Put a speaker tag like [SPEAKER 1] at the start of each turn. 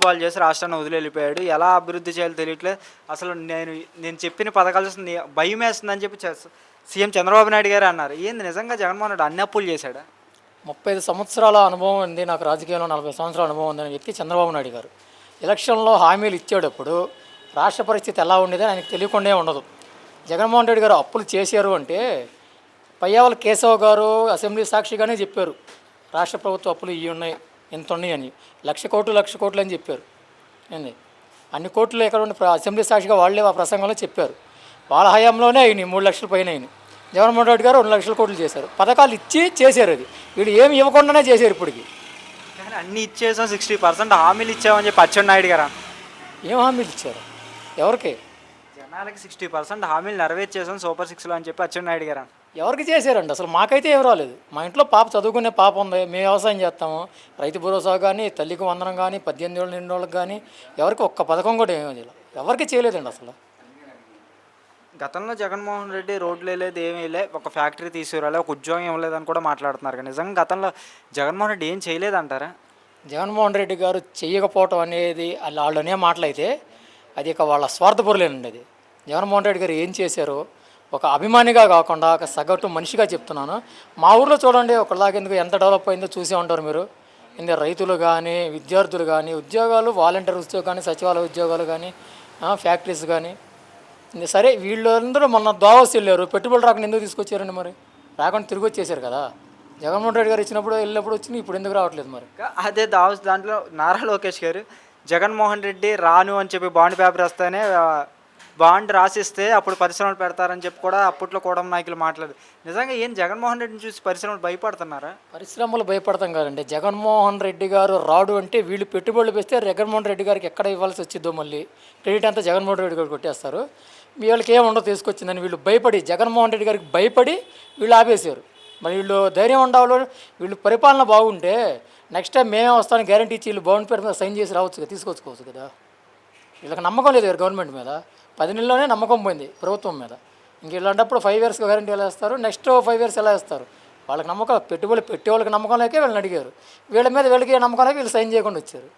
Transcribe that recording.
[SPEAKER 1] Ball చేసి రాష్ట్రాన్ని వదిలి వెళ్ళిపోయాడు. ఎలా అభివృద్ధి చేయాలో తెలియట్లేదు. అసలు నేను చెప్పిన పథకాలు చూస్తే భయమేస్తుందని చెప్పి సీఎం చంద్రబాబు నాయుడు గారే అన్నారు. ఏంది నిజంగా జగన్మోహన్ రెడ్డి అన్ని అప్పులు చేశాడా?
[SPEAKER 2] 35 సంవత్సరాల అనుభవం ఉంది నాకు, రాజకీయంలో 40 సంవత్సరాల అనుభవం ఉందని వ్యక్తి చంద్రబాబు నాయుడు గారు. ఎలక్షన్లో హామీలు ఇచ్చేటప్పుడు రాష్ట్ర పరిస్థితి ఎలా ఉండేదని ఆయనకు తెలియకుండా ఉండదు. జగన్మోహన్ రెడ్డి గారు అప్పులు చేశారు అంటే పయ్యావల కేశవ్ గారు అసెంబ్లీ సాక్షిగానే చెప్పారు, రాష్ట్ర ప్రభుత్వ అప్పులు ఇవి ఉన్నాయి, ఇంత ఉన్నాయి అని. 1,00,00,000 కోట్లు అని చెప్పారు. ఏంది అన్ని కోట్లు ఎక్కడ ఉండి అసెంబ్లీ సాక్షిగా వాళ్ళే ఆ ప్రసంగంలో చెప్పారు. వాళ్ళ హయాంలోనే అయినాయి 3 లక్షల పైన అయినాయి. జగన్మోహన్ రెడ్డి గారు 2,00,000 కోట్లు చేశారు. పథకాలు ఇచ్చి చేశారు. అది వీళ్ళు ఏమి ఇవ్వకుండానే చేశారు ఇప్పటికి.
[SPEAKER 1] కానీ అన్ని ఇచ్చేసాం, 60% హామీలు ఇచ్చామని చెప్పి అచ్చెన్నాయుడు గారు.
[SPEAKER 2] ఏం హామీలు ఇచ్చారు ఎవరికి?
[SPEAKER 1] జనాలకి 60% హామీలు నెరవేర్చేసాం సూపర్ 6లో అని చెప్పి అచ్చెన్నాయుడు గారు.
[SPEAKER 2] ఎవరికి చేశారండి? అసలు మాకైతే ఏం రాలేదు. మా ఇంట్లో పాప చదువుకునే పాప ఉంది, మేము వ్యవసాయం చేస్తాము. రైతు భరోసా కానీ, తల్లికి వందనం కానీ, 18 ఏళ్ళు నిండిన వాళ్ళకి కానీ ఎవరికి ఒక్క పథకం కూడా ఏమీ చేయాలి, ఎవరికి చేయలేదండి అసలు.
[SPEAKER 1] గతంలో జగన్మోహన్ రెడ్డి రోడ్లు వేయలేదు, ఏమీ వేయలేదు, ఒక ఫ్యాక్టరీ తీసుకురాలే, ఒక ఉద్యోగం ఇవ్వలేదని కూడా మాట్లాడుతున్నారు. కానీ నిజంగా గతంలో జగన్మోహన్ రెడ్డి ఏం చేయలేదంటారా?
[SPEAKER 2] జగన్మోహన్ రెడ్డి గారు చెయ్యకపోవటం అనేది వాళ్ళనే మాటలైతే అది ఇక వాళ్ళ స్వార్థపరులేనండి. అది జగన్మోహన్ రెడ్డి గారు ఏం చేశారో ఒక అభిమానిగా కాకుండా ఒక సగటు మనిషిగా చెప్తున్నాను. మా ఊర్లో చూడండి, ఒకలాగెందుకు ఎంత డెవలప్ అయిందో చూసే ఉంటారు మీరు. ఇందులో రైతులు కానీ, విద్యార్థులు కానీ, ఉద్యోగాలు, వాలంటీర్ ఉద్యోగాలు కానీ, సచివాలయ ఉద్యోగాలు కానీ, ఫ్యాక్టరీస్ కానీ. సరే వీళ్ళందరూ మొన్న దావోస్ వెళ్ళారు, పెట్టుబడులు రాకుండా ఎందుకు తీసుకొచ్చారండి? మరి రాకుండా తిరిగి వచ్చేసారు కదా. జగన్మోహన్ రెడ్డి గారు ఇచ్చినప్పుడు వెళ్ళినప్పుడు వచ్చినాయి, ఇప్పుడు ఎందుకు రావట్లేదు? మరి
[SPEAKER 1] అదే దావోస్ దాంట్లో నారా లోకేష్ గారు జగన్మోహన్ రెడ్డి రాను అని చెప్పి బాండ్ పేపర్ వస్తేనే బాండ్ రాసిస్తే అప్పుడు పరిశ్రమలు పెడతారని చెప్పి కూడా అప్పట్లో కూడా నాయకులు మాట్లాడారు. నిజంగా ఏం జగన్మోహన్ రెడ్డిని చూసి పరిశ్రమలు భయపడుతున్నారా?
[SPEAKER 2] పరిశ్రమలు భయపడతాం కదండి. జగన్మోహన్ రెడ్డి గారు రాడు అంటే వీళ్ళు పెట్టుబడులు పెడితే జగన్మోహన్ రెడ్డి గారికి ఎక్కడ ఇవ్వాల్సి వచ్చిద్దో మళ్ళీ క్రెడిట్ అంతా జగన్మోహన్ రెడ్డి గారు కొట్టేస్తారు. వీళ్ళకి ఏముండో తీసుకొచ్చిందని వీళ్ళు భయపడి, జగన్మోహన్ రెడ్డి గారికి భయపడి వీళ్ళు ఆపేశారు. మరి వీళ్ళు ధైర్యం ఉండాలి. వీళ్ళు పరిపాలన బాగుంటే నెక్స్ట్ టైం మేమే వస్తాను గ్యారంటీ ఇచ్చి వీళ్ళు బాండ్ పేరు మీద సైన్ చేసి రావచ్చు కదా, తీసుకొచ్చుకోవచ్చు కదా. వీళ్ళకి నమ్మకం లేదు గవర్నమెంట్ మీద. 10 నెలల్లోనే నమ్మకం పోయింది ప్రభుత్వం మీద. ఇంక ఇలాంటప్పుడు 5 years గ్యారంటీ ఎలా ఇస్తారు, నెక్స్ట్ 5 years ఎలా ఇస్తారు? వాళ్ళకి నమ్మకం, పెట్టుబడులు పెట్టే వాళ్ళకి నమ్మకం లేకే వీళ్ళని అడిగారు. వీళ్ళ మీద వీళ్ళకి నమ్మకం లేక వీళ్ళు సైన్ చేయకుండా వచ్చారు.